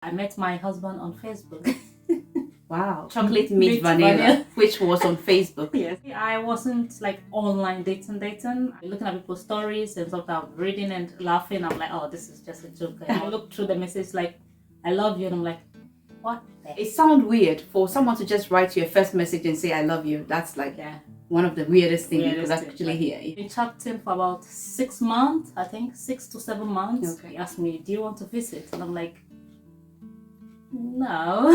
I met my husband on Facebook. Wow. Chocolate mint vanilla, which was on Facebook. Yes. I wasn't like online dating. Looking at people's stories and stuff, I'm reading and laughing. I'm like, oh, this is just a joke. And I look through the message like, I love you. And I'm like, what the? It sounds weird for someone to just write you a first message and say, I love you. That's like one of the weirdest things you could actually hear. We've been chatting for about 6 months, I think, 6 to 7 months. Okay. He asked me, do you want to visit? And I'm like, no.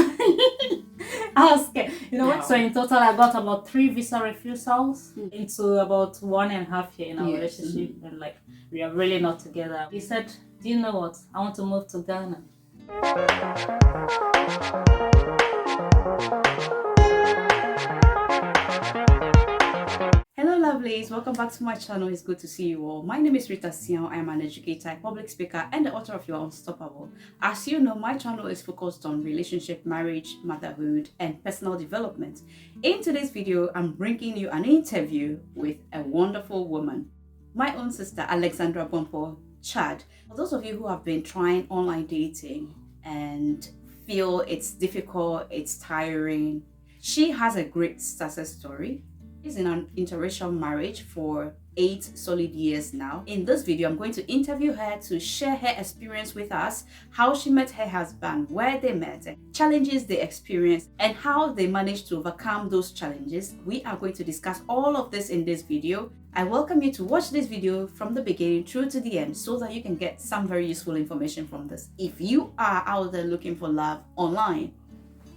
I was scared. You know what? So in total, I got about 3 visa refusals into about 1.5 years in our relationship, and like we are really not together. He said, "Do you know what? I want to move to Ghana." Hello lovelies, welcome back to my channel. It's good to see you all. My name is Rita Sion. I am an educator, a public speaker, and the author of You Are Unstoppable. As you know, my channel is focused on relationship, marriage, motherhood, and personal development. In today's video, I'm bringing you an interview with a wonderful woman, my own sister, Alexandra Bompo Chad. For those of you who have been trying online dating and feel it's difficult, it's tiring, she has a great success story. She's in an interracial marriage for 8 solid years now. In this video, I'm going to interview her to share her experience with us, how she met her husband, where they met, challenges they experienced, and how they managed to overcome those challenges. We are going to discuss all of this in this video. I welcome you to watch this video from the beginning through to the end so that you can get some very useful information from this if you are out there looking for love online.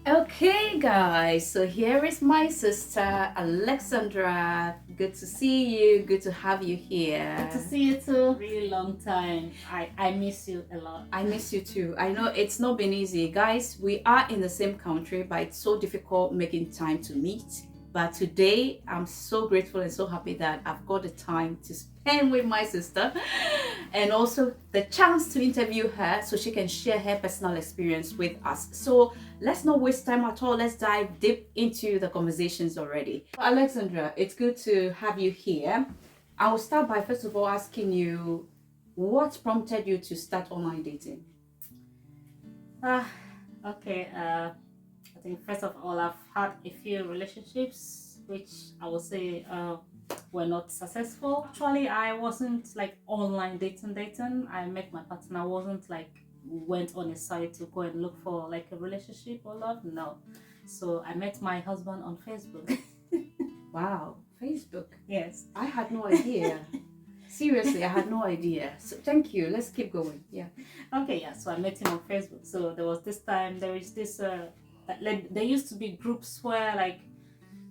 Okay guys, so here is my sister Alexandra. Good to see you, good to have you here. Good to see you too. Really long time. I miss you a lot. I miss you too. I know it's not been easy. Guys, we are in the same country, but it's so difficult making time to meet. But today, I'm so grateful and so happy that I've got the time to spend with my sister and also the chance to interview her so she can share her personal experience with us. So let's not waste time at all. Let's dive deep into the conversations already. Alexandra, it's good to have you here. I will start by first of all asking you, what prompted you to start online dating? Okay. I think first of all, I've had a few relationships which I would say were not successful. Actually, I wasn't like online dating. I met my partner. I wasn't like went on a site to go and look for like a relationship or love. No. So I met my husband on Facebook. Wow, Facebook. Yes. I had no idea. Seriously, I had no idea. So thank you. Let's keep going. Yeah. Okay, yeah. So I met him on Facebook. So there was this time, there is this like there used to be groups where like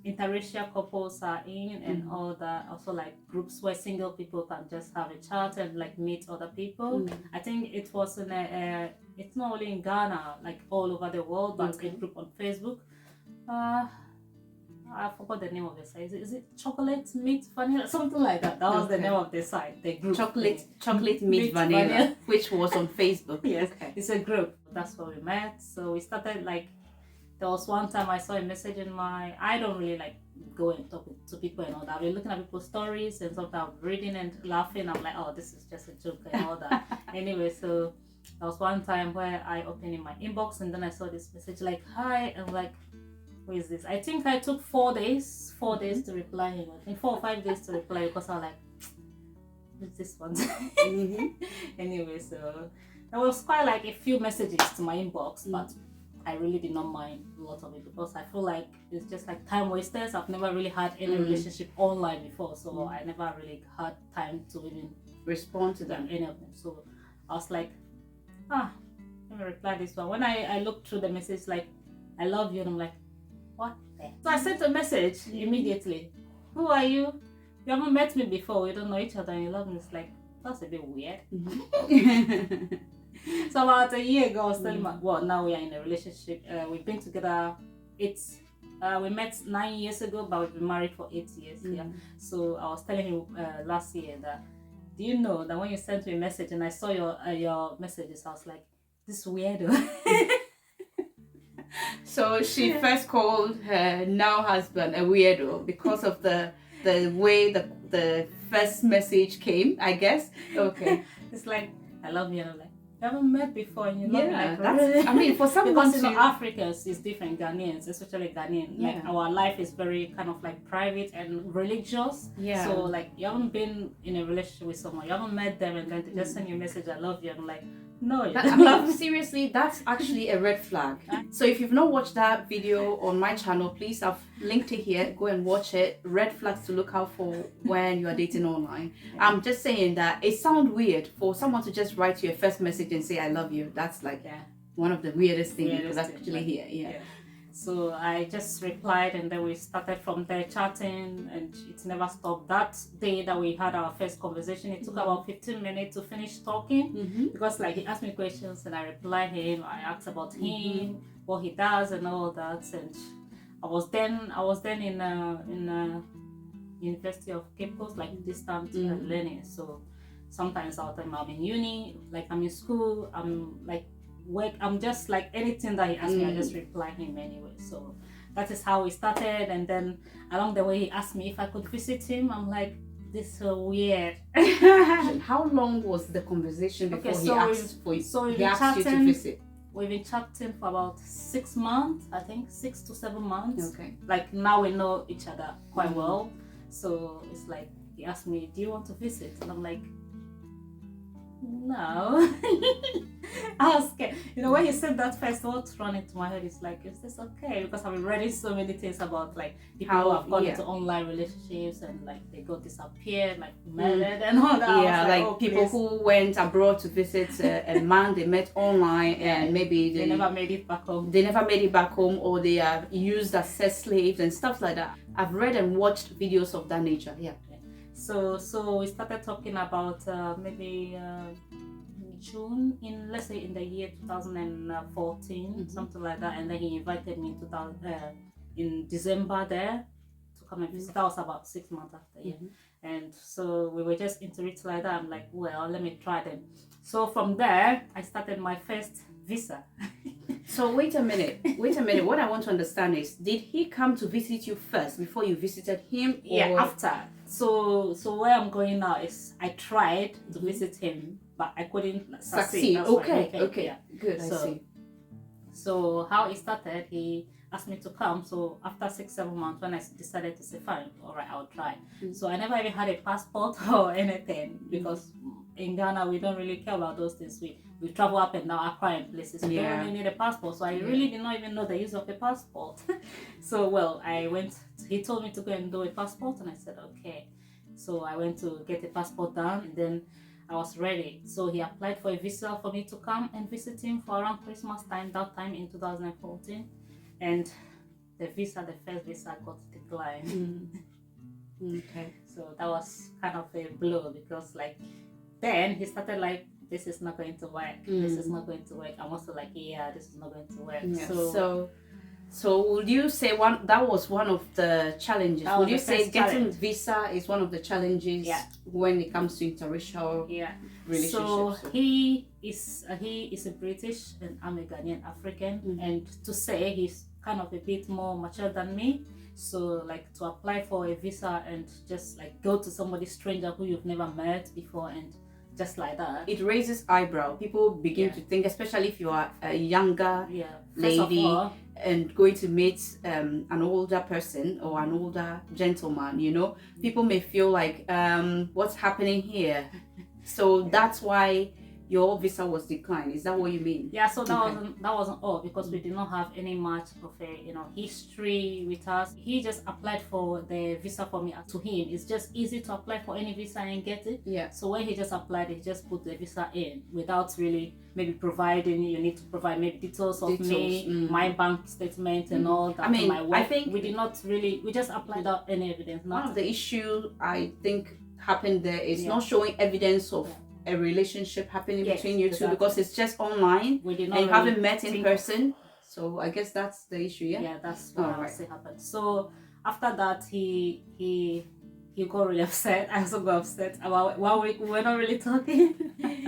interracial couples are in and all that. Also like groups where single people can just have a chat and like meet other people. I think it was in it's not only in Ghana, like all over the world, but a group on Facebook. I forgot the name of the site. Is it chocolate mint vanilla? Something like that. That was the name of the site. The group. Chocolate mint vanilla, which was on Facebook. Yes, it's a group. That's where we met. So we started like, there was one time I saw a message in I don't really like go and talk to people and all that. I've been looking at people's stories and stuff, I'm reading and laughing. I'm like, oh, this is just a joke and all that. Anyway, so there was one time where I opened in my inbox and then I saw this message like, hi, and I'm like, who is this? I think I took 4 days to reply him. I think 4 or 5 days to reply because I was like, who's this one? Anyway, so there was quite like a few messages to my inbox, but I really did not mind a lot of it because I feel like it's just like time wasters. I've never really had any relationship online before, so I never really had time to even respond to them, any of them. So I was like, let me reply this one. When I looked through the message like, I love you, and I'm like, what the? So I sent a message immediately. Who are you? You haven't met me before. We don't know each other and you love me. It's like, that's a bit weird. So about a year ago, I was telling well, now we are in a relationship. We've been together. We met 9 years ago, but we've been married for 8 years. Yeah. So I was telling him last year that, do you know that when you sent me a message and I saw your messages, I was like, this weirdo. So she first called her now husband a weirdo because of the way the first message came, I guess. Okay. It's like, I love you, and I'm like, You haven't met before, and you love me Yeah, like that's. really. I mean, for someone Because to. Africans is different, Ghanaians, especially Ghanaian. Like Yeah. our life is very kind of like private and religious. Yeah. So like you haven't been in a relationship with someone, you haven't met them, and then they just send you a message, "I love you." I'm like, no, you I don't mean, love me. seriously, that's actually a red flag. So if you've not watched that video on my channel, please, I've linked it here. Go and watch it. Red flags to look out for when you are dating online. I'm just saying that it sounds weird for someone to just write you a first message and say, "I love you." That's like one of the weirdest things you could actually hear. Yeah. So I just replied, and then we started from there chatting, and it never stopped. That day that we had our first conversation, it took about 15 minutes to finish talking, because like he asked me questions and I replied him. I asked about him, what he does, and all that. And I was then in University of Cape Coast, like distant learning. So sometimes I'm in uni, like I'm in school, I'm like work, I'm just like anything that he asked me, I just reply him anyway. So that is how we started. And then along the way he asked me if I could visit him. I'm like, this is so weird. How long was the conversation before Okay, he so asked for you? so we've He been asked you to chatting. visit. We've been chatting for about 6 months, I think 6 to 7 months. Okay. Like now we know each other quite well. So it's like he asked me, "Do you want to visit?" And I'm like, no. I was scared. You know, when you said that first, what ran into my head is like, is this okay? Because I've been reading so many things about like people who have gone into online relationships and like they got disappeared, like murdered and all that. Yeah, like oh, people please. who went abroad to visit a man they met online and maybe They never made it back home. They never made it back home, or they are used as sex slaves and stuff like that. I've read and watched videos of that nature. Yeah. So we started talking about maybe June in, let's say, in the year 2014, something like that, and then he invited me in December there to come and visit. That was about 6 months after, and so we were just into it like that. I'm like, well, let me try them. So from there I started my first visa. So wait a minute. What I want to understand is, did he come to visit you first before you visited him? Yeah, after. So where I'm going now is I tried to visit him, but I couldn't succeed. Okay. Yeah. Good. I see. So how it started, he asked me to come. So after 6, 7 months, when I decided to say, fine, all right, I'll try. So I never even had a passport or anything, because in Ghana we don't really care about those things. We travel up and down Accra and places. We don't really need a passport. So I really did not even know the use of a passport. So well, he told me to go and do a passport, and I said okay. So I went to get a passport done, and then I was ready. So he applied for a visa for me to come and visit him for around Christmas time, that time in 2014. And the first visa got declined. Okay. So that was kind of a blow, because like then he started like, this is not going to work. This is not going to work. I'm also like, yeah, this is not going to work. Yeah. So would you say that was one of the challenges? Would you say getting visa is one of the challenges when it comes to interracial relationships? So he is a British and I'm a Ghanaian African, and to say he's kind of a bit more mature than me. So like to apply for a visa and just like go to somebody stranger who you've never met before and just like that, it raises eyebrow. People begin to think, especially if you are a younger lady and going to meet an older person or an older gentleman, you know, people may feel like, what's happening here? So that's why your visa was declined. Is that what you mean? Yeah, so that wasn't all, because we did not have any much of a history with us. He just applied for the visa for me. To him, it's just easy to apply for any visa and get it. Yeah. So when he just applied, he just put the visa in without really maybe providing. You need to provide maybe details of me, my bank statement, and all that. I mean, my work. I think we did not really. We just applied without any evidence. One of the issues I think happened there is not showing evidence of a relationship happening between you two, because it's just online and you haven't met in person. So I guess that's the issue. Yeah, that's what I would say happened. So after that, he got really upset. I also got upset. About 1 week we were not really talking.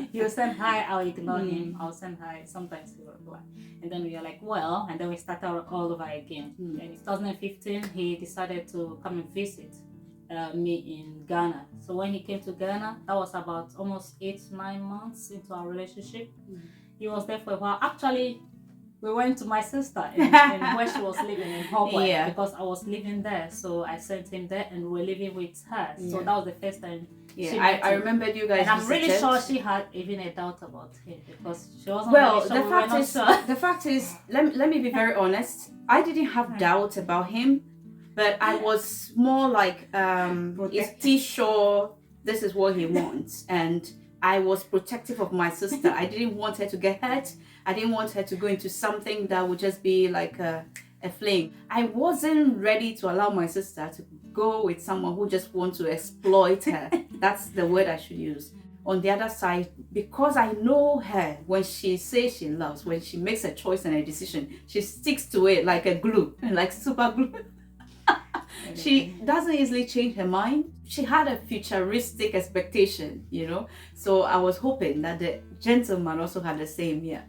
He will send hi, I'll ignore him. I'll send hi, sometimes he will reply, and then we are like, well, and then we start all over again. And in 2015 he decided to come and visit me in Ghana. So when he came to Ghana, that was about almost 8-9 months into our relationship. He was there for a while. Actually, we went to my sister in where she was living in Hawaii, Yeah. because I was living there. So I sent him there and we were living with her. So Yeah. that was the first time she Yeah, met I him. remembered you guys And I'm really visited. sure she had even a doubt about him, because she wasn't Well, really sure. the We fact were not is, sure. the fact is, let me be very honest. I didn't have doubts about him, but I was more like, is he sure this is what he wants? And I was protective of my sister. I didn't want her to get hurt. I didn't want her to go into something that would just be like a fling. I wasn't ready to allow my sister to go with someone who just wants to exploit her. That's the word I should use. On the other side, because I know her, when she says she loves, when she makes a choice and a decision, she sticks to it like a glue, like super glue. She doesn't easily change her mind. She had a futuristic expectation, you know. So I was hoping that the gentleman also had the same, yeah.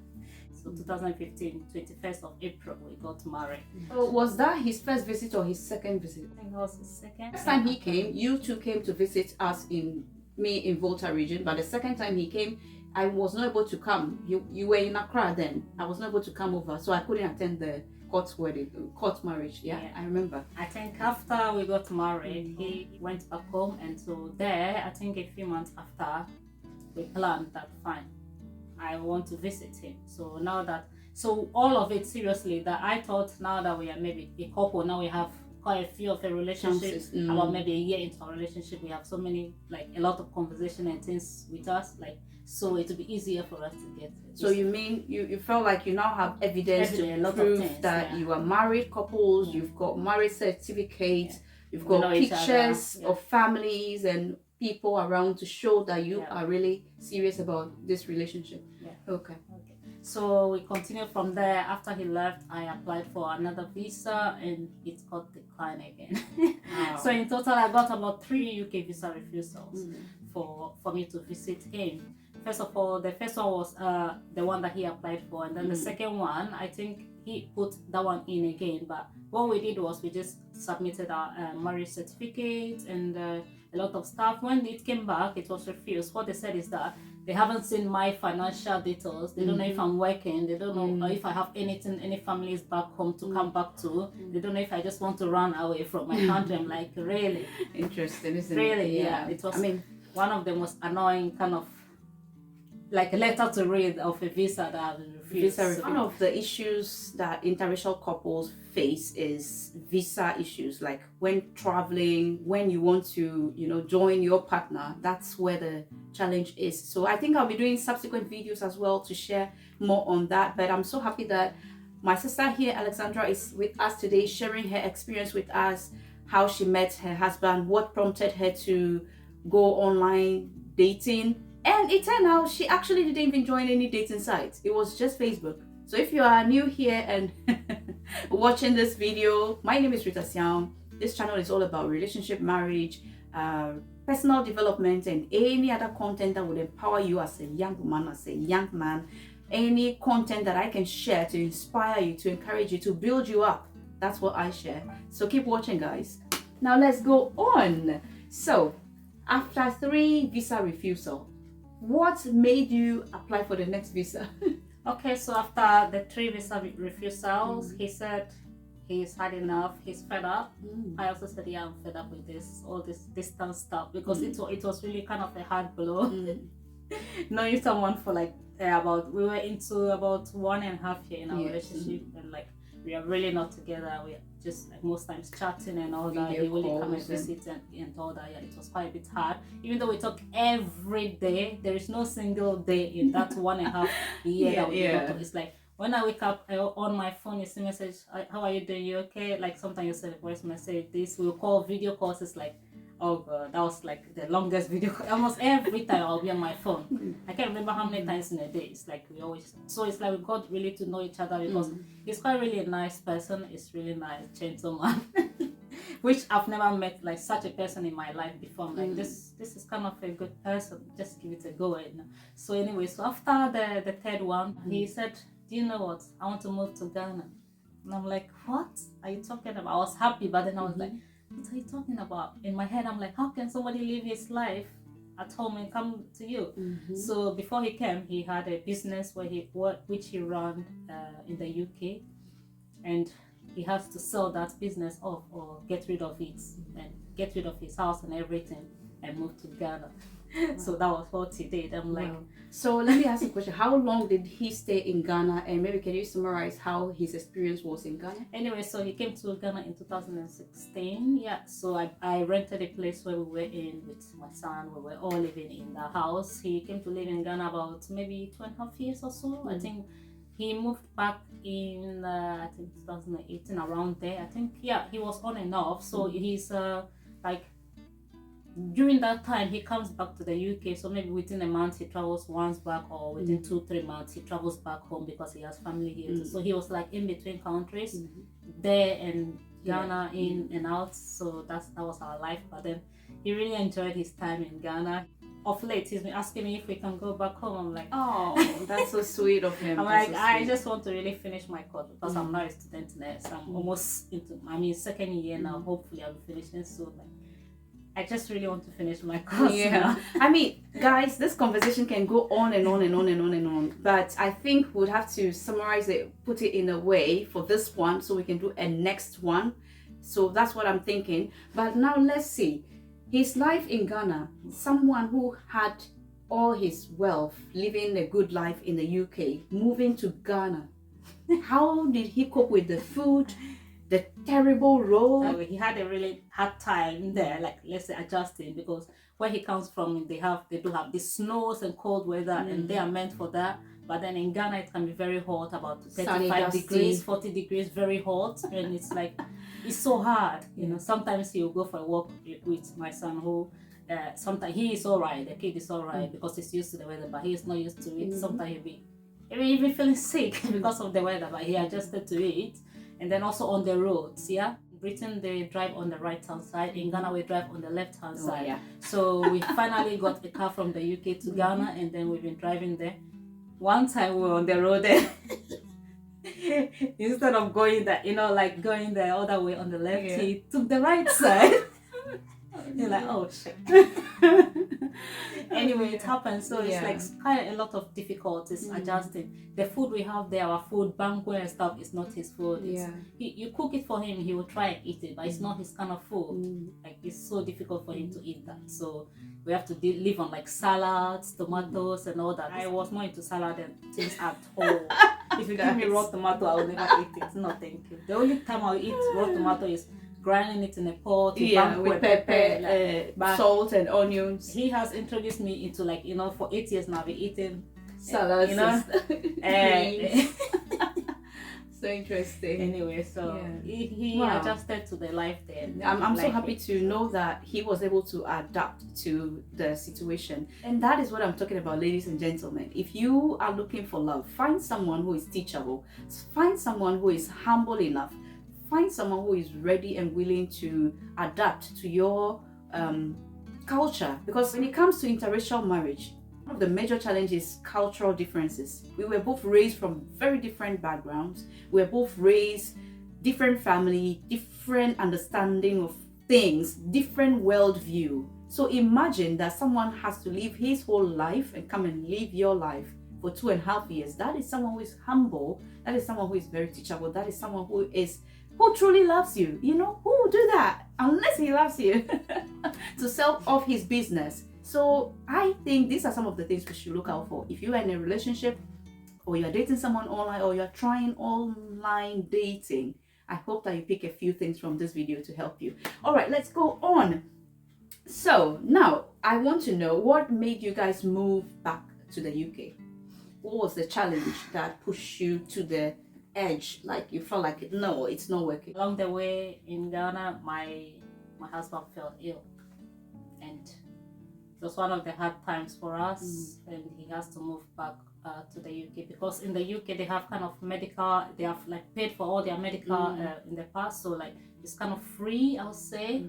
So 2015, 21st of April, we got married. So was that his first visit or his second visit? I think that was the second. Next time he came, you two came to visit us in Volta region, but the second time he came, I was not able to come. You were in Accra then. I was not able to come over, so I couldn't attend the court marriage. Yeah, I remember. I think after we got married, he went back home, and so there, I think a few months after, we planned that fine, I want to visit him. So now that, so all of it seriously, that I thought now that we are maybe a couple, now we have quite a few of a relationship, about maybe a year into our relationship, we have so many, like a lot of conversation and things with us, like, so it will be easier for us to get. So you mean you felt like you now have evidence to prove that you are married couples, you've got marriage certificates, you've got pictures of families and people around to show that you are really serious about this relationship. Okay. So we continued from there. After he left, I applied for another visa and it got declined again. Wow. So in total, I got about 3 UK visa refusals for me to visit him. First of all, the first one was the one that he applied for, and then the second one, I think he put that one in again. But what we did was we just submitted our marriage certificate and a lot of stuff. When it came back, it was refused. What they said is that they haven't seen my financial details. They don't know if I'm working. They don't know if I have anything, any families back home to come back to. They don't know if I just want to run away from my country. I'm like, really? Interesting, isn't it? Really, yeah. It was, one of the most annoying kind of, like a letter to read of a visa that I've refused. One of the issues that interracial couples face is visa issues. Like when traveling, when you want to, join your partner, that's where the challenge is. So I think I'll be doing subsequent videos as well to share more on that. But I'm so happy that my sister here, Alexandra, is with us today, sharing her experience with us, how she met her husband, what prompted her to go online dating. And it turned out she actually didn't even join any dating sites. It was just Facebook. So if you are new here and watching this video, my name is Rita Siam. This channel is all about relationship, marriage, personal development, and any other content that would empower you as a young woman, as a young man. Any content that I can share to inspire you, to encourage you, to build you up. That's what I share. So keep watching, guys. Now let's go on. So after 3 visa refusal, what made you apply for the next visa? Okay, so after the 3 visa refusals, he said he's had enough, he's fed up. I also said, yeah, I'm fed up with this, all this distance stuff, because it was really kind of a hard blow. Knowing someone for like we were into about 1.5 years in our relationship, and like we are really not together. We are just like most times chatting and all that. He really come and visit and all that. Yeah, it was quite a bit hard. Even though we talk every day, there is no single day in that 1.5 year that we talk. It's like when I wake up, on my phone, you see message, how are you doing? You okay? Like sometimes you send a voice message. We'll call video calls. It's like, oh god, that was like the longest video call. Almost every time I'll be on my phone. I can't remember how many times in a day. It's like we always, so it's like we got really to know each other, because he's quite really a nice person. He's really nice, gentleman, which I've never met like such a person in my life before. I'm like, this is kind of a good person. Just give it a go. So anyway, so after the third one, he said, do you know what? I want to move to Ghana. And I'm like, what are you talking about? I was happy, but then I was like, what are you talking about? In my head, I'm like, how can somebody live his life at home and come to you? So before he came, he had a business where he worked, which he ran in the UK, and he has to sell that business off or get rid of it and get rid of his house and everything and move to Ghana. So that was what he did. I'm like, Wow. So let me ask you a question. How long did he stay in Ghana? And maybe can you summarize how his experience was in Ghana? anyway, so he came to Ghana in 2016. Yeah, so I rented a place where we were in with my son. We were all living in the house. He came to live in Ghana about maybe 2.5 years or so. I think he moved back in I think 2018, around there. I think, yeah, he was on and off. So he's like, during that time he comes back to the UK, so maybe within a month he travels once back, or within 2-3 months he travels back home because he has family here too. So he was like in between countries, there and Ghana, in and out. So that was our life. But then he really enjoyed his time in Ghana. Of late he's been asking me if we can go back home. I'm like, oh, that's so sweet of him. I'm like, I just want to really finish my course because I'm now a student nurse. I'm almost into, second year now. Hopefully I'll be finishing soon. Like, I just really want to finish my course. Yeah. I mean, guys, this conversation can go on and on and on and on and on. But I think we'd have to summarize it, put it in a way for this one so we can do a next one. So that's what I'm thinking. But now let's see. His life in Ghana, someone who had all his wealth, living a good life in the UK, moving to Ghana. How did he cope with the food? The terrible road. He had a really hard time there, like, let's say, adjusting, because where he comes from, they do have the snows and cold weather, and they are meant for that. But then in Ghana it can be very hot, about 35 degrees, 40 degrees, very hot, and it's like, it's so hard. You know, sometimes he'll go for a walk with my son, who sometimes he is all right, the kid is all right because he's used to the weather, but he's not used to it. Sometimes he'll be feeling sick because of the weather, but he adjusted to it. And then also on the roads, yeah. Britain, they drive on the right hand side. In Ghana, we drive on the left hand side. Yeah. So we finally got a car from the UK to Ghana, and then we've been driving there. One time we were on the road there. Instead of going going the other way on the left, he took the right side. You're like, oh shit. Anyway, it happens. So it's like quite a lot of difficulties adjusting. The food we have there, our food, banquet and stuff, is not his food. You cook it for him, he will try and eat it, but it's not his kind of food. Like, it's so difficult for him to eat that. So we have to live on like salads, tomatoes and all that. I was more into salad and things at home. If you give me raw tomato, I will never eat it. No, thank you. The only time I'll eat raw tomato is grinding it in a pot, with pepper, salt and onions. He has introduced me into, like, for 8 years now, I've been eating salads, so interesting. Anyway, so he adjusted to the life there. I'm so happy to know that he was able to adapt to the situation. And that is what I'm talking about, ladies and gentlemen. If you are looking for love, find someone who is teachable, find someone who is humble enough, find someone who is ready and willing to adapt to your culture. Because when it comes to interracial marriage, one of the major challenges is cultural differences. We were both raised from very different backgrounds. We were both raised different family, different understanding of things, different worldview. So imagine that someone has to live his whole life and come and live your life for 2.5 years. That is someone who is humble. That is someone who is very teachable. That is someone who truly loves you. Who will do that unless he loves you to sell off his business? So I think these are some of the things we should look out for. If you are in a relationship, or you're dating someone online, or you're trying online dating, I hope that you pick a few things from this video to help you. All right, let's go on. So now I want to know, what made you guys move back to the UK? What was the challenge that pushed you to the edge? Like, you felt like, no, it's not working. Along the way in Ghana, my husband fell ill, and it was one of the hard times for us, and he has to move back to the UK, because in the UK they have kind of medical, they have like paid for all their medical in the past, so like it's kind of free, I would say.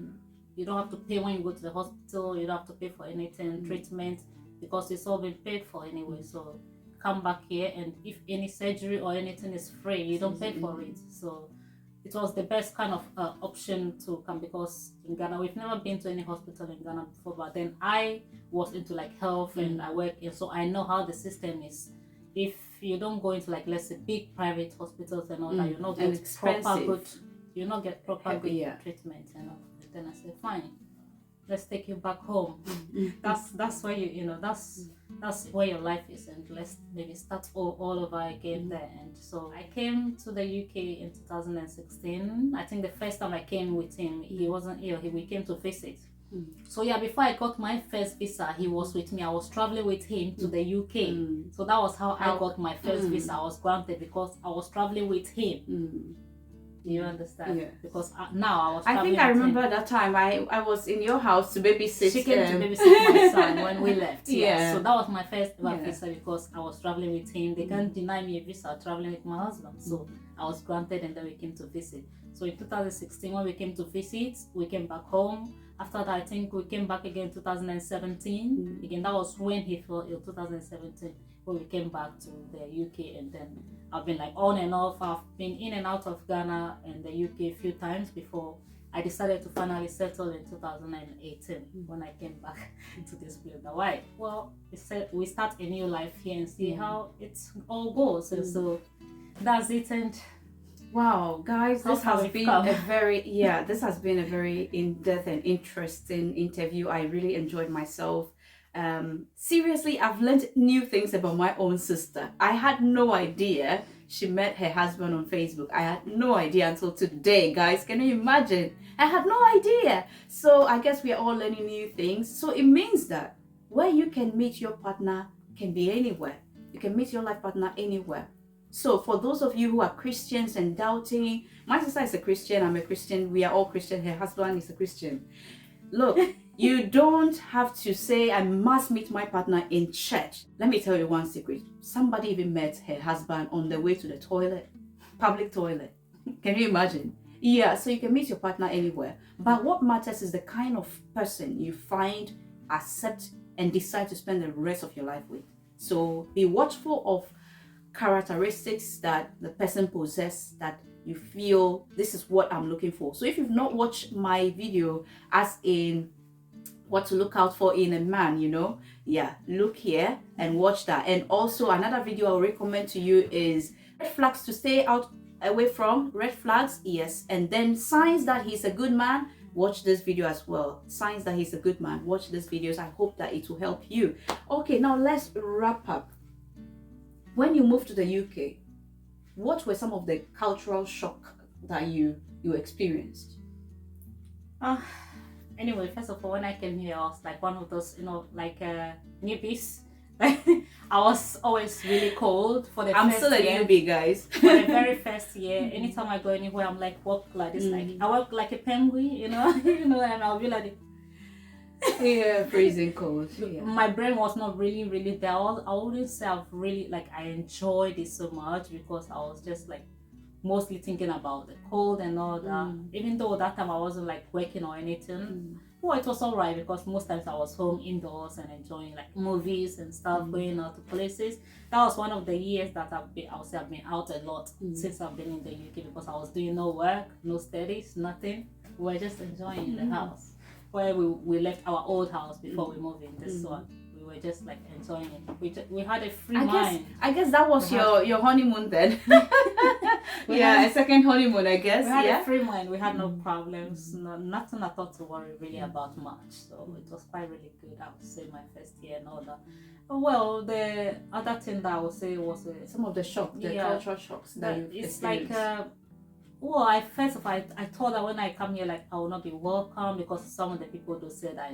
You don't have to pay when you go to the hospital, you don't have to pay for anything, treatment, because it's all been paid for anyway. So come back here, and if any surgery or anything is free, you don't pay for it. So it was the best kind of option to come, because in Ghana we've never been to any hospital in Ghana before. But then I was into like health and I work, and so I know how the system is. If you don't go into like, let's say, big private hospitals and all that, you not get proper good, you not get proper good treatment and all. Then I said, fine, let's take you back home. That's where that's where your life is, and let's maybe start all over again there. And so I came to the UK in 2016. I think the first time I came with him, he wasn't ill. We came to visit. So yeah, before I got my first visa, he was with me. I was traveling with him to the UK. So that was how I got my first visa. I was granted because I was traveling with him. Do you understand? Yes. Because now I was. I think I remember that time I was in your house to babysit. She came to babysit my son when we left. Yeah. So that was my first visa because I was traveling with him. They can't deny me a visa traveling with my husband. So I was granted, and then we came to visit. So in 2016, when we came to visit, we came back home. After that, I think we came back again in 2017. Again, that was when he fell ill, 2017, when we came back to the UK. And then I've been like on and off. I've been in and out of Ghana and the UK a few times before I decided to finally settle in 2018 when I came back to this place. Why? Well, we start a new life here and see how it all goes. And so that's it. And wow, guys, this has been a very in-depth and interesting interview. I really enjoyed myself. Seriously, I've learned new things about my own sister. I had no idea she met her husband on Facebook. I had no idea until today, guys. Can you imagine? I had no idea. So I guess we are all learning new things. So it means that where you can meet your partner can be anywhere. You can meet your life partner anywhere. So for those of you who are Christians and doubting, my sister is a Christian, I'm a Christian, we are all Christian, her husband is a Christian. Look, you don't have to say, I must meet my partner in church. Let me tell you one secret. Somebody even met her husband on the way to the toilet, public toilet. Can you imagine? Yeah, so you can meet your partner anywhere. But what matters is the kind of person you find, accept, and decide to spend the rest of your life with. So be watchful of characteristics that the person possesses that you feel this is what I'm looking for. So if you've not watched my video as in what to look out for in a man, look here and watch that. And also another video I'll recommend to you is red flags to stay away from. Red flags, yes, and then signs that he's a good man. Watch this video as well. Signs that he's a good man. Watch this videos. I hope that it will help you. Okay, now let's wrap up. When you moved to the UK, what were some of the cultural shock that you experienced? Anyway, first of all, when I came here, I was like one of those, like newbies. I was always really cold for the I'm first still a year. newbie, guys. For the very first year, anytime I go anywhere, I'm like walk like this. Like I walk like a penguin, and I'll be like. Yeah, freezing cold. Yeah. My brain was not really there. I wouldn't say I've really I enjoyed it so much because I was just like mostly thinking about the cold and all that. Even though that time I wasn't like working or anything. Well, it was alright because most times I was home indoors and enjoying like movies and stuff, going out to places. That was one of the years that I've been out a lot since I've been in the UK because I was doing no work, no studies, nothing. We were just enjoying the house. Where we left our old house before we moved in this one. We were just like enjoying it. We had a free mind. I guess that was your honeymoon then. A second honeymoon, I guess. We had a free mind. We had no problems, nothing at all to worry really about much. So it was quite really good. I would say my first year and all that. Well, the other thing that I would say was some of the cultural shocks that you experienced. Like. Well, I thought that when I come here, I will not be welcome because some of the people do say that,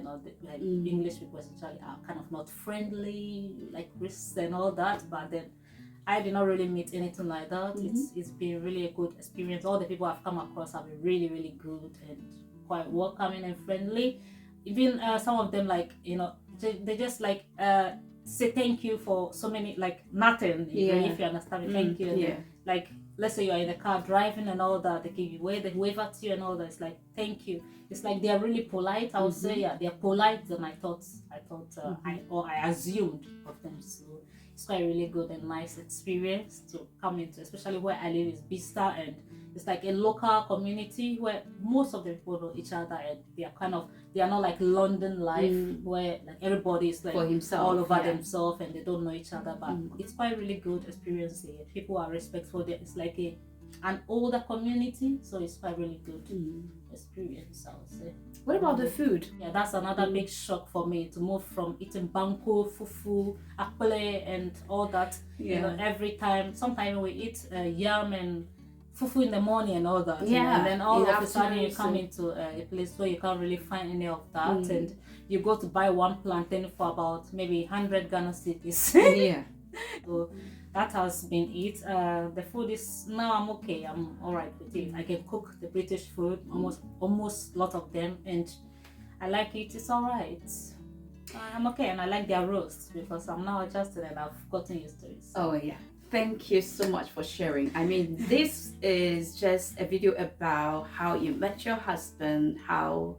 English people essentially are kind of not friendly, like risks and all that. But then I did not really meet anything like that. It's been really a good experience. All the people I've come across have been really, really good and quite welcoming and friendly. Even some of them, they just say thank you for so many, nothing, if you understand me, thank you. Let's say you're in the car driving and all that, they give you way, they wave at you and all that. It's like thank you. It's like they're really polite. I would say they're polite than I thought. I assumed of them. So it's quite a really good and nice experience to come into, especially where I live is Bista and it's like a local community where most of the people know each other, and they are not like London life where like everybody is like For himself, all over yeah. themselves and they don't know each other. But it's quite really good experience here. People are respectful. It's like an older community, so it's quite really good experience, I would say. What about the food? Yeah, that's another big shock for me, to move from eating banku, fufu, akpele, and all that. Yeah. You know, every time. Sometimes we eat yam and fufu in the morning and all that. Yeah. You know, and then all In of a sudden you afternoon, come so- into a place where you can't really find any of that, and you go to buy one plantain for about maybe 100 Ghana cedis. Yeah. So that has been it. The food is now I'm okay. I'm all right with it. I can cook the British food, almost lot of them, and I like it. It's all right. I'm okay, and I like their roast because I'm now adjusted and I've gotten used to it. So. Oh yeah. Thank you so much for sharing. I mean, this is just a video about how you met your husband, how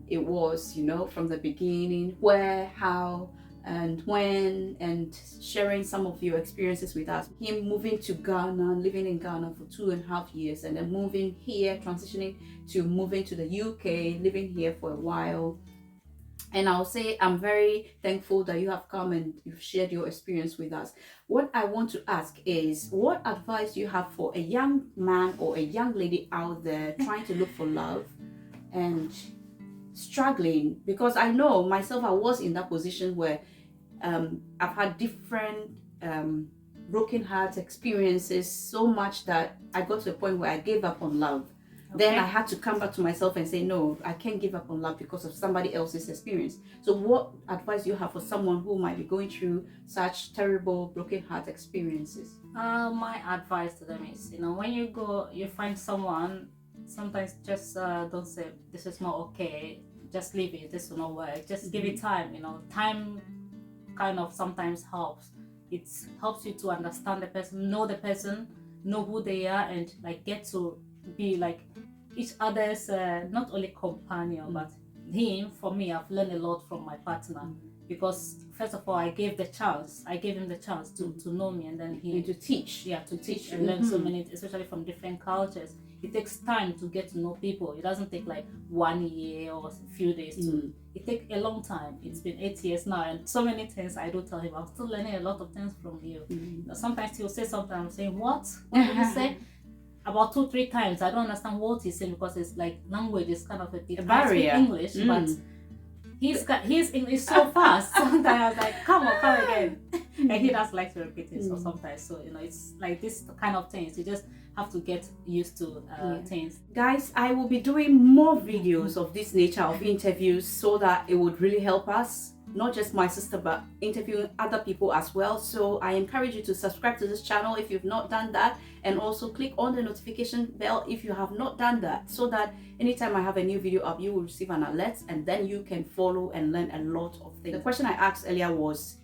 it was, you know, from the beginning, where, how, and when, and sharing some of your experiences with us. Him moving to Ghana, living in Ghana for 2.5 years, and then moving here, transitioning to moving to the UK, living here for a while. And I'll say I'm very thankful that you have come and you've shared your experience with us. What I want to ask is, what advice do you have for a young man or a young lady out there trying to look for love and struggling? Because I know myself, I was in that position where I've had different broken heart experiences, so much that I got to a point where I gave up on love. Then I had to come back to myself and say, no, I can't give up on love because of somebody else's experience. So what advice do you have for someone who might be going through such terrible broken heart experiences? My advice to them is, you know, when you find someone, sometimes just don't say, this is not okay, just leave it, this will not work. Just give it time, you know. Time kind of sometimes helps. It helps you to understand the person, know who they are, and like get to be like each other's not only companion but him. For me, I've learned a lot from my partner because first of all I gave him the chance to know me, and then And to teach. to teach and learn so many, especially from different cultures. It takes time to get to know people. It doesn't take like 1 year or a few days it takes a long time. It's been 8 years now, and so many things I do tell him, I'm still learning a lot of things from you. You know, sometimes he'll say something, I'm saying, what did you say? About 2-3 times I don't understand what he's saying because it's like language is kind of a bit barrier. I speak English, but his English so fast. Sometimes I was like, come again. And he does like to repeat it, so sometimes. So you know, it's like this kind of things. You just have to get used to things. Guys, I will be doing more videos of this nature of interviews so that it would really help us, not just my sister, but interviewing other people as well. So I encourage you to subscribe to this channel if you've not done that, and also click on the notification bell if you have not done that, so that anytime I have a new video up, you will receive an alert, and then you can follow and learn a lot of things. The question I asked earlier was,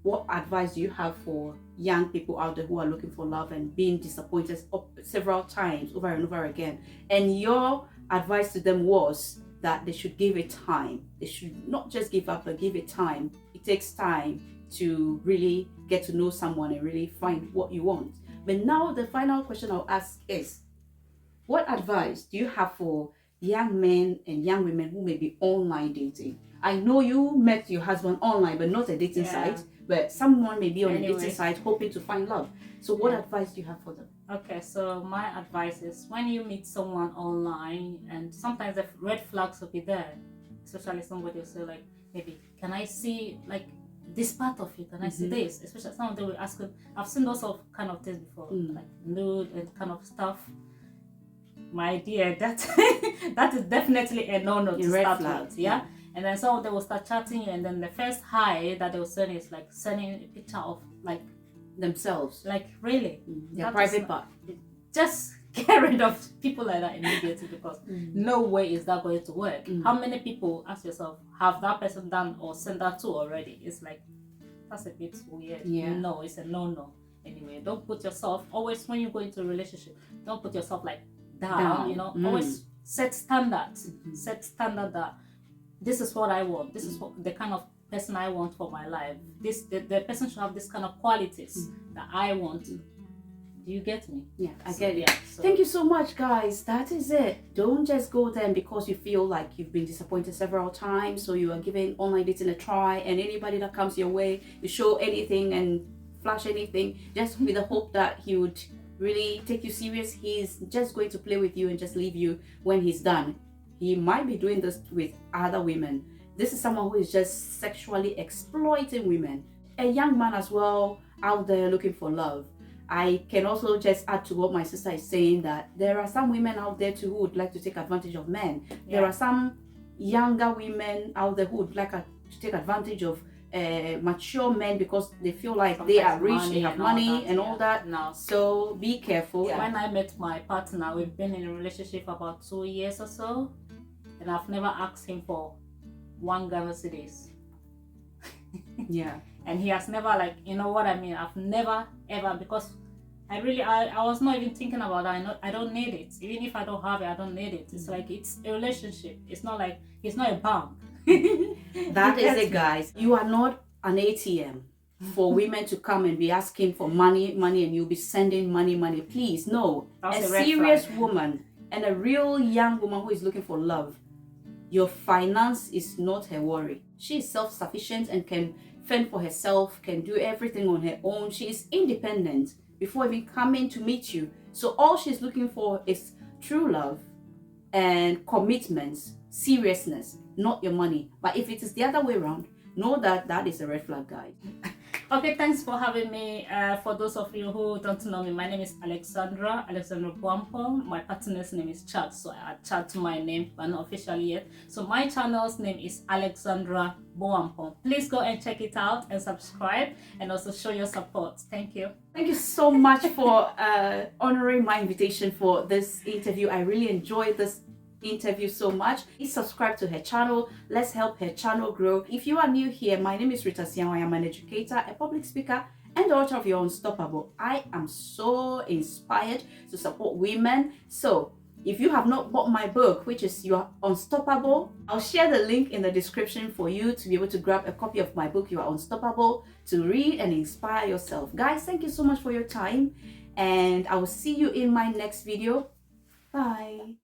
what advice do you have for young people out there who are looking for love and being disappointed several times over and over again? And your advice to them was that they should give it time. They should not just give up, but give it time. It takes time to really get to know someone and really find what you want. But now the final question I'll ask is, what advice do you have for young men and young women who may be online dating? I know you met your husband online, but not a dating site, but someone may be on a dating site hoping to find love. So what advice do you have for them? Okay, so my advice is, when you meet someone online, and sometimes the red flags will be there, especially somebody will say like, maybe, can I see like this part of you? Can I see this? Especially some of them will ask, I've seen those of kind of things before, like nude and kind of stuff. My dear, that is definitely a no-no to start with, yeah? And then some of them will start chatting, and then the first hi that they will send is like sending a picture of like themselves. Like really? Their private part. Just get rid of people like that immediately, because no way is that going to work. How many people, ask yourself, have that person done or sent that to already? It's like, that's a bit weird. Yeah. No, it's a no-no. Anyway, don't put yourself, always when you go into a relationship, don't put yourself like down. You know, always set standards. Set standard that this is what I want. This is what the kind of person I want for my life. The person should have this kind of qualities that I want Do you get me? Yeah, I So, get it. yeah, so Thank you so much, guys. That is it. Don't just go there because you feel like you've been disappointed several times, so you are giving online dating a try, and anybody that comes your way, you show anything and flash anything, just with the hope that he would really take you serious. He's just going to play with you and just leave you when he's done. He might be doing this with other women. This is someone who is just sexually exploiting women. A young man as well out there looking for love. I can also just add to what my sister is saying, that there are some women out there too who would like to take advantage of men. Yeah. There are some younger women out there who would like to take advantage of mature men because they feel like they are rich, they have money and all that. No. So be careful. Yeah. When I met my partner, we've been in a relationship for about 2 years or so, and I've never asked him for one Ghana cedis. Yeah. And he has never, like, you know what I mean? I've never ever, because I was not even thinking about that. I don't need it. Even if I don't have it, I don't need it. It's like, it's a relationship. It's not like, it's not a bank. That is it, guys. You are not an ATM for women to come and be asking for money, and you'll be sending money. Please, no. That's a a red serious flag. woman and a real young woman who is looking for love, your finance is not her worry. She is self-sufficient and can fend for herself, can do everything on her own. She is independent before even coming to meet you. So all she's looking for is true love and commitments, seriousness, not your money. But if it is the other way around, know that that is a red flag, guys. Okay, thanks for having me. For those of you who don't know me, my name is Alexandra Buampong. My partner's name is Chad, so I add Chad to my name, but not officially yet. So my channel's name is Alexandra Buampong. Please go and check it out and subscribe, and also show your support. Thank you. Thank you so much for honoring my invitation for this interview. I really enjoyed this interview so much. Please subscribe to her channel. Let's help her channel grow. If you are new here, my name is Rita Sian. I am an educator, a public speaker, and the author of Your Unstoppable. I am so inspired to support women. So if you have not bought my book, which is Your Unstoppable, I'll share the link in the description for you to be able to grab a copy of my book, You Are Unstoppable, to read and inspire yourself. Guys, thank you so much for your time, and I will see you in my next video. Bye.